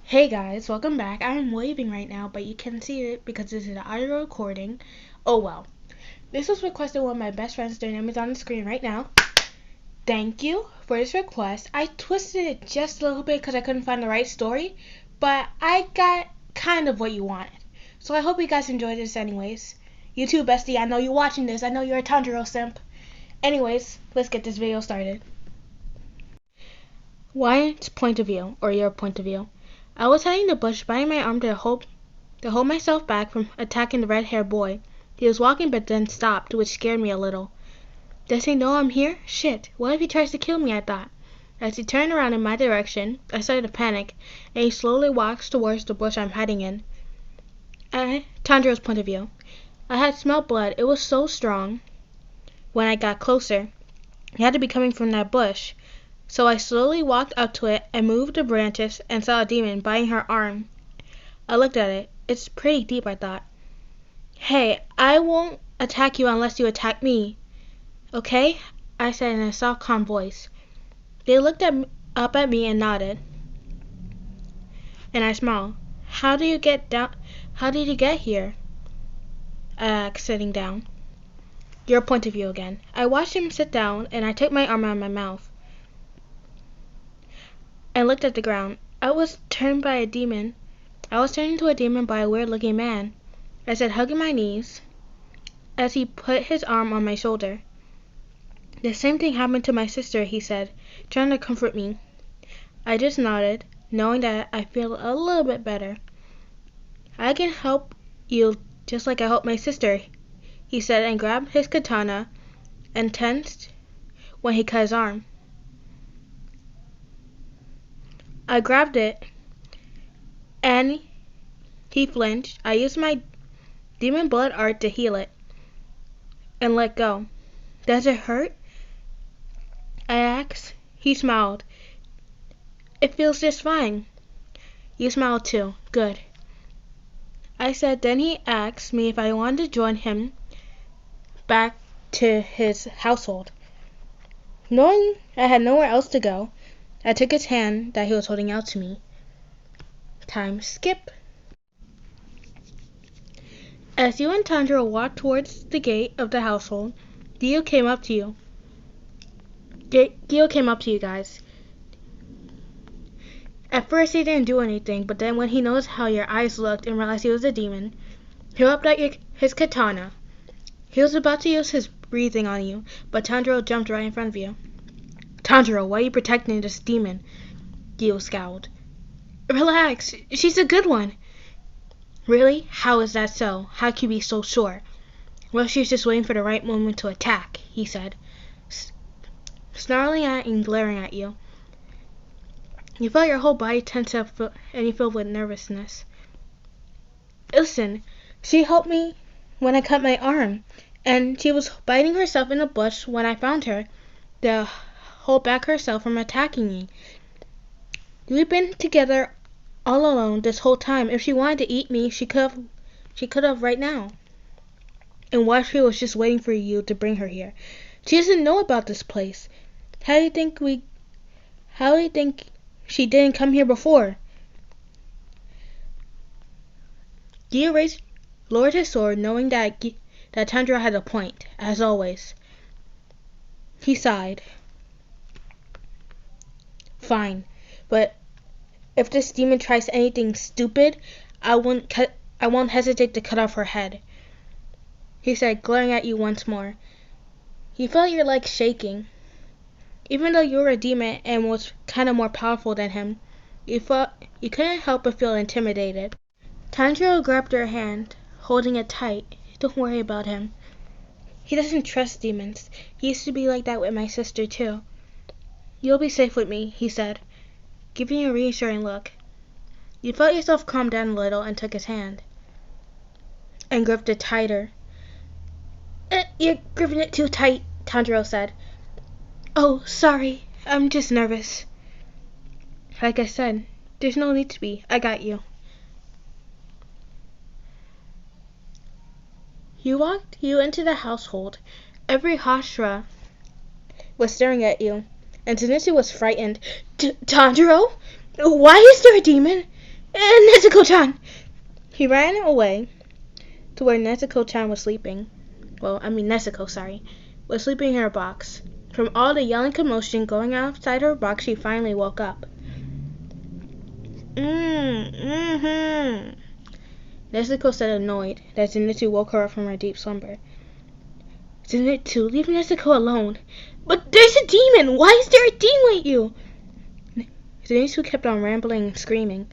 Hey guys, welcome back. I'm waving right now, but you can't see it because this is an audio recording. Oh well. This was requested by one of my best friends. Their name is on the screen right now. Thank you for this request. I twisted it just a little bit because I couldn't find the right story, but I got kind of what you wanted. So I hope you guys enjoyed this anyways. You too, bestie. I know you're watching this. I know you're a Tanjiro simp. Anyways, let's get this video started. Wyatt's point of view, or your point of view. I was hiding in the bush, biting my arm to hold myself back from attacking the red-haired boy. He was walking but then stopped, which scared me a little. Does he know I'm here? Shit, what if he tries to kill me, I thought. As he turned around in my direction, I started to panic, and he slowly walks towards the bush I'm hiding in. Tanjiro's point of view. I had smelled blood. It was so strong. When I got closer, it had to be coming from that bush. So I slowly walked up to it and moved the branches and saw a demon biting her arm. I looked at it. It's pretty deep, I thought. Hey, I won't attack you unless you attack me. Okay? I said in a soft, calm voice. They looked up at me and nodded. And I smiled. How did you get here? I asked, sitting down. Your point of view again. I watched him sit down and I took my arm out of my mouth. I looked at the ground. I was turned into a demon by a weird-looking man. I said, hugging my knees, as he put his arm on my shoulder. The same thing happened to my sister, he said, trying to comfort me. I just nodded, knowing that I feel a little bit better. I can help you just like I helped my sister, he said, and grabbed his katana and tensed when he cut his arm. I grabbed it, and he flinched. I used my demon blood art to heal it, and let go. Does it hurt? I asked. He smiled. It feels just fine. You smiled too. Good. I said. Then he asked me if I wanted to join him back to his household. Knowing I had nowhere else to go, I took his hand that he was holding out to me. Time skip. As you and Tanjiro walked towards the gate of the household, Gio came up to you. Guys. At first he didn't do anything, but then when he noticed how your eyes looked and realized he was a demon, he whipped out his katana. He was about to use his breathing on you, but Tanjiro jumped right in front of you. Tanjiro, why are you protecting this demon? Gio scowled. Relax, she's a good one. Really? How is that so? How can you be so sure? Well, she's just waiting for the right moment to attack, he said, snarling at and glaring at you. You felt your whole body tense up and you filled with nervousness. Listen, she helped me when I cut my arm, and she was biting herself in the bush when I found her to hold back herself from attacking me. We've been together all alone this whole time. If she wanted to eat me, she could have right now. And what if she was just waiting for you to bring her here? She doesn't know about this place. How do you think she didn't come here before? Gio lowered his sword, knowing that Tanjiro had a point, as always. He sighed. Fine, but if this demon tries anything stupid, I won't hesitate to cut off her head, he said, glaring at you once more. He felt your legs shaking. Even though you were a demon and was kind of more powerful than him, you couldn't help but feel intimidated. Tanjiro grabbed her hand, holding it tight. Don't worry about him. He doesn't trust demons. He used to be like that with my sister too. You'll be safe with me, he said, giving you a reassuring look. You felt yourself calm down a little and took his hand and gripped it tighter. You're gripping it too tight, Tanjiro said. Oh, sorry. I'm just nervous. Like I said, there's no need to be. I got you. You into the household. Every Hashira was staring at you, and Zenitsu was frightened. Tanjiro? Why is there a demon? Nezuko-chan! He ran away to where Nezuko-chan was sleeping. Nezuko, was sleeping in her box. From all the yelling commotion going on outside her box, she finally woke up. Nezuko said, annoyed that Zenitsu woke her up from her deep slumber. Zenitsu, leave Nezuko alone. But there's a demon! Why is there a demon with you? Zenitsu kept on rambling and screaming.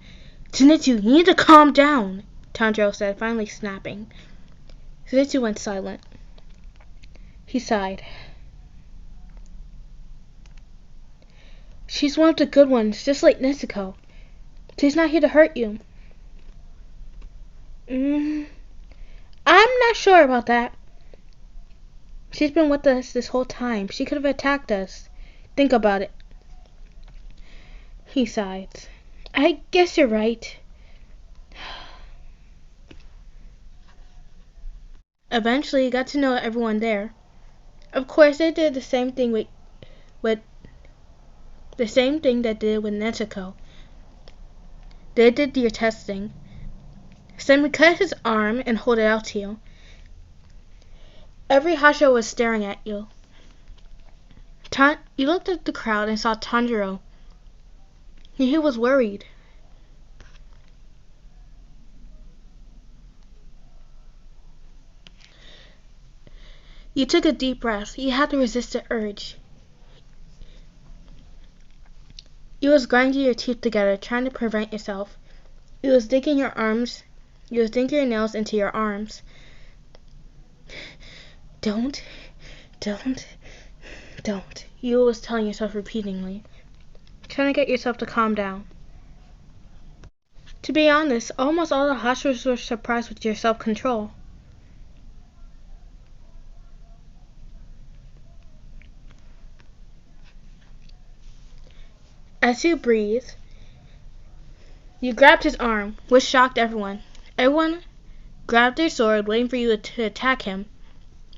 Zenitsu, you need to calm down, Tanjiro said, finally snapping. Zenitsu went silent. He sighed. She's one of the good ones, just like Nezuko. She's not here to hurt you. I'm not sure about that. She's been with us this whole time. She could have attacked us. Think about it. He sighed. I guess you're right. Eventually, he got to know everyone there. Of course, they did the same thing with the same thing they did with Nezuko. They did your testing. Someone cut his arm and hold it out to you. Every Hashira was staring at you. You looked at the crowd and saw Tanjiro. He was worried. You took a deep breath. You had to resist the urge. You was grinding your teeth together, trying to prevent yourself. You was digging your nails into your arms. Don't. You was telling yourself repeatedly, trying to get yourself to calm down. To be honest, almost all the Hashiras were surprised with your self-control. As you breathed, you grabbed his arm, which shocked everyone. Everyone grabbed their sword, waiting for you to attack him.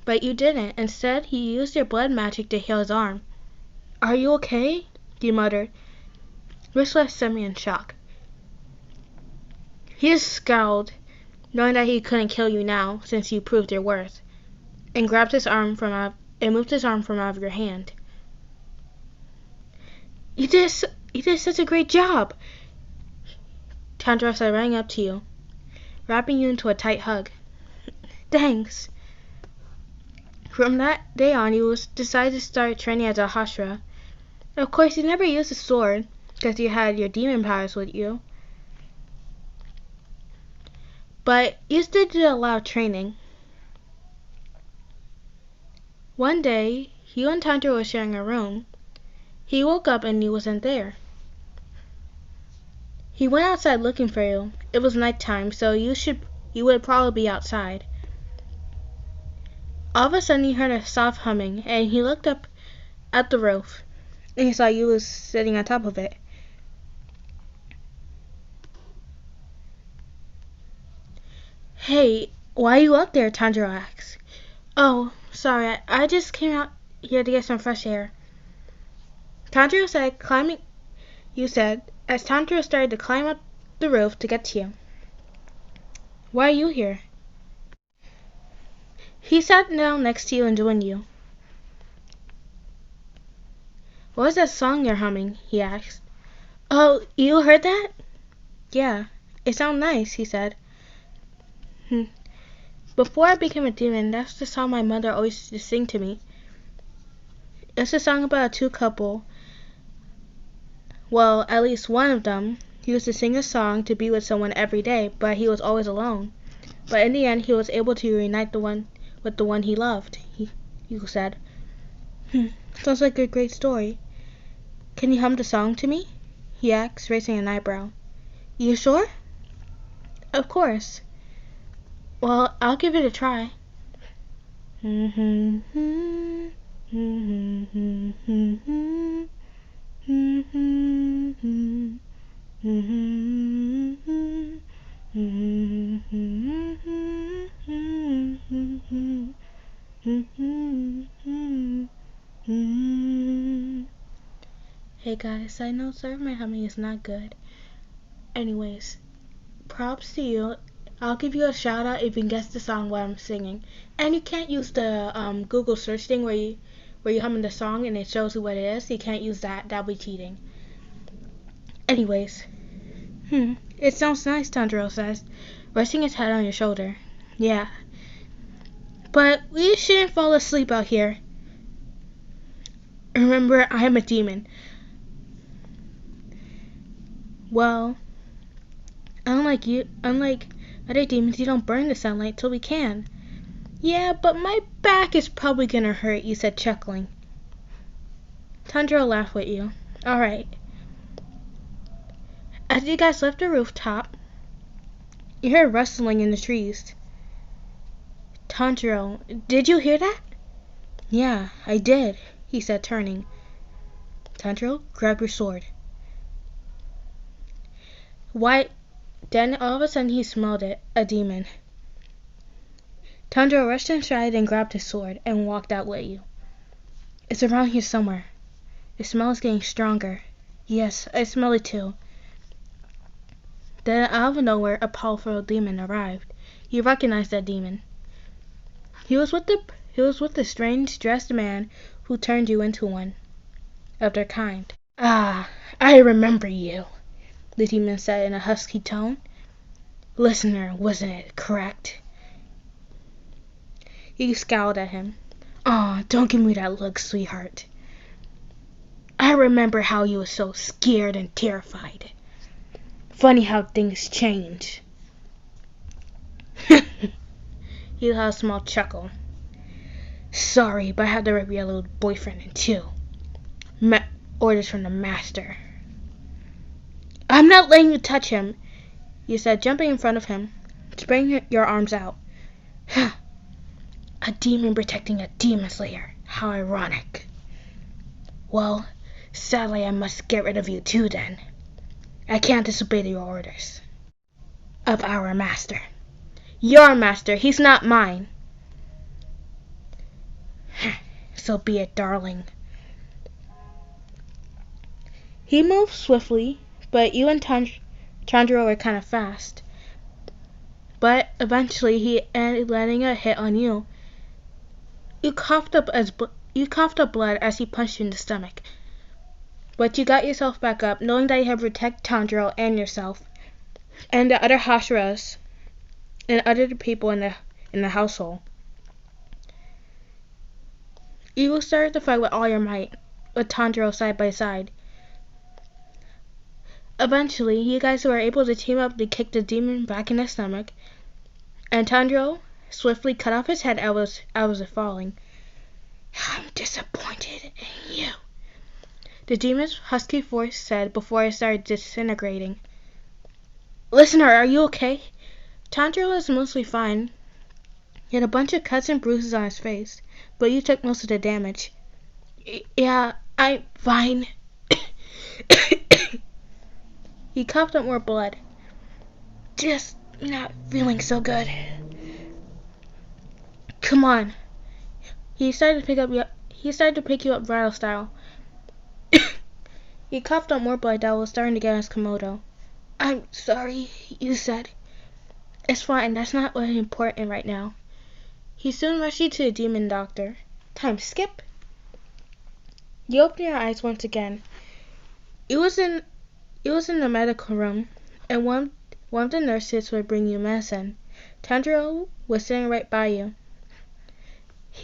But you didn't. Instead, you used your blood magic to heal his arm. Are you okay? You muttered, which left Semi in shock. He just scowled, knowing that he couldn't kill you now, since you proved your worth, and moved his arm from out of your hand. You did such a great job! Tanjiro said, running up to you, wrapping you into a tight hug. Thanks. From that day on, you decided to start training as a Hashira. Of course, you never used a sword, because you had your demon powers with you. But you still did a lot of training. One day, you and Tanjiro were sharing a room. He woke up and you wasn't there. He went outside looking for you. It was nighttime, so you would probably be outside. All of a sudden, he heard a soft humming, and he looked up at the roof, and he saw you was sitting on top of it. Hey, why are you up there? Tanjiro asked. Oh, sorry, I just came out here to get some fresh air. Tanjiro said, as Tanjiro started to climb up the roof to get to you. Why are you here? He sat down next to you and joined you. What was that song you're humming? He asked. Oh, you heard that? Yeah, it sounds nice, he said. Before I became a demon, that's the song my mother always used to sing to me. It's a song about a two couple. Well, at least one of them used to sing a song to be with someone every day, but he was always alone. But in the end, he was able to reunite with the one he loved, you said. Sounds like a great story. Can you hum the song to me? He asked, raising an eyebrow. You sure? Of course. Well, I'll give it a try. Hey guys, I know sorry my humming is not good. Anyways, props to you. I'll give you a shout out if you can guess the song while I'm singing. And you can't use the Google search thing where you hum in the song and it shows you what it is. You can't use that. That'll be cheating. Anyways. It sounds nice, Tanjiro says, resting his head on your shoulder. Yeah. But we shouldn't fall asleep out here. Remember, I am a demon. Well, unlike other demons, you don't burn the sunlight, so we can. Yeah, but my back is probably gonna hurt, you said, chuckling. Tanjiro laughed with you. Alright. As you guys left the rooftop, you heard rustling in the trees. Tanjiro, did you hear that? Yeah, I did, he said, turning. Tanjiro, grab your sword. Why? Then all of a sudden he smelled it, a demon. Tanjiro rushed inside and grabbed his sword and walked out with you. It's around here somewhere. The smell is getting stronger. Yes, I smell it too. Then out of nowhere, a powerful demon arrived. You recognized that demon. He was with the strange dressed man who turned you into one of their kind. Ah, I remember you, the demon said in a husky tone. Listener, wasn't it correct? You scowled at him. Aw, don't give me that look, sweetheart. I remember how you were so scared and terrified. Funny how things change. He had a small chuckle. Sorry, but I had to rip your little boyfriend in two. Orders from the master. I'm not letting you touch him, you said, jumping in front of him. Spreading your arms out. A demon protecting a demon slayer. How ironic. Well, sadly I must get rid of you too then. I can't disobey your orders. Of our master. Your master, he's not mine. So be it, darling. He moved swiftly, but you and Tanjiro were kind of fast. But eventually he ended letting a hit on you. You coughed up blood as he punched you in the stomach. But you got yourself back up, knowing that you had to protect Tanjiro and yourself, and the other Hashiras, and other people in the household. You started to fight with all your might, with Tanjiro side by side. Eventually, you guys were able to team up to kick the demon back in the stomach, and Tanjiro swiftly cut off his head as was falling. I'm disappointed in you, the demon's husky voice said before it started disintegrating. Listener, are you okay? Tanjiro was mostly fine. He had a bunch of cuts and bruises on his face, but you took most of the damage. Yeah, I'm fine. He coughed up more blood. Just not feeling so good. Come on. He started to pick you up rattle style. He coughed up more blood that was starting to get on his Komodo. I'm sorry, you said. It's fine, that's not what's important right now. He soon rushed you to the demon doctor. Time skip. You opened your eyes once again. It was in the medical room, and one of the nurses would bring you medicine. Tanjiro was sitting right by you.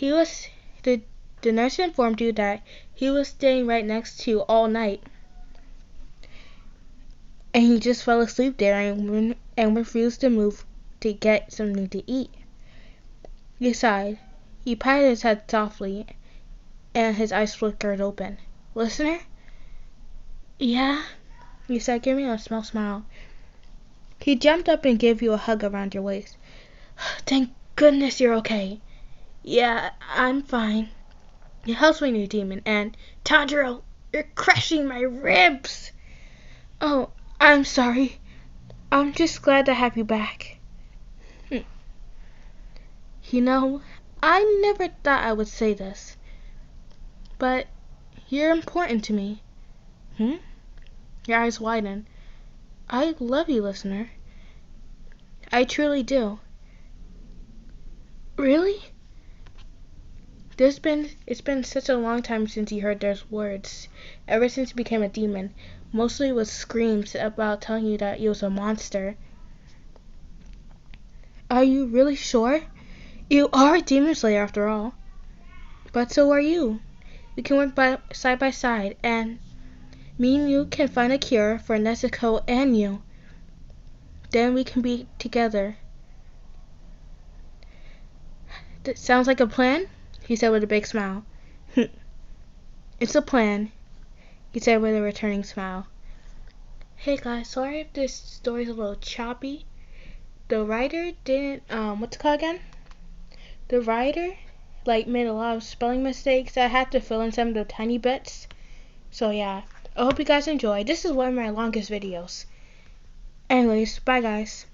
The nurse informed you that he was staying right next to you all night, and he just fell asleep there and refused to move to get something to eat. He sighed. He patted his head softly, and his eyes flickered open. Listener? Yeah? You said, giving a small smile. He jumped up and gave you a hug around your waist. Thank goodness you're okay. Yeah, I'm fine. It helps when you're a demon, and Tanjiro, you're crushing my ribs. Oh, I'm sorry. I'm just glad to have you back. You know, I never thought I would say this, but you're important to me. Your eyes widen. I love you, listener. I truly do. Really? It's been such a long time since you heard those words. Ever since you became a demon. Mostly with screams about telling you that you was a monster. Are you really sure? You are a demon slayer after all. But so are you. We can work side by side, and me and you can find a cure for Nezuko and you. Then we can be together. That sounds like a plan? He said with a big smile. It's a plan, he said with a returning smile. Hey guys, sorry if this story's a little choppy. The writer didn't, what's it called again? The writer, made a lot of spelling mistakes. I had to fill in some of the tiny bits. So yeah, I hope you guys enjoy. This is one of my longest videos. Anyways, bye guys.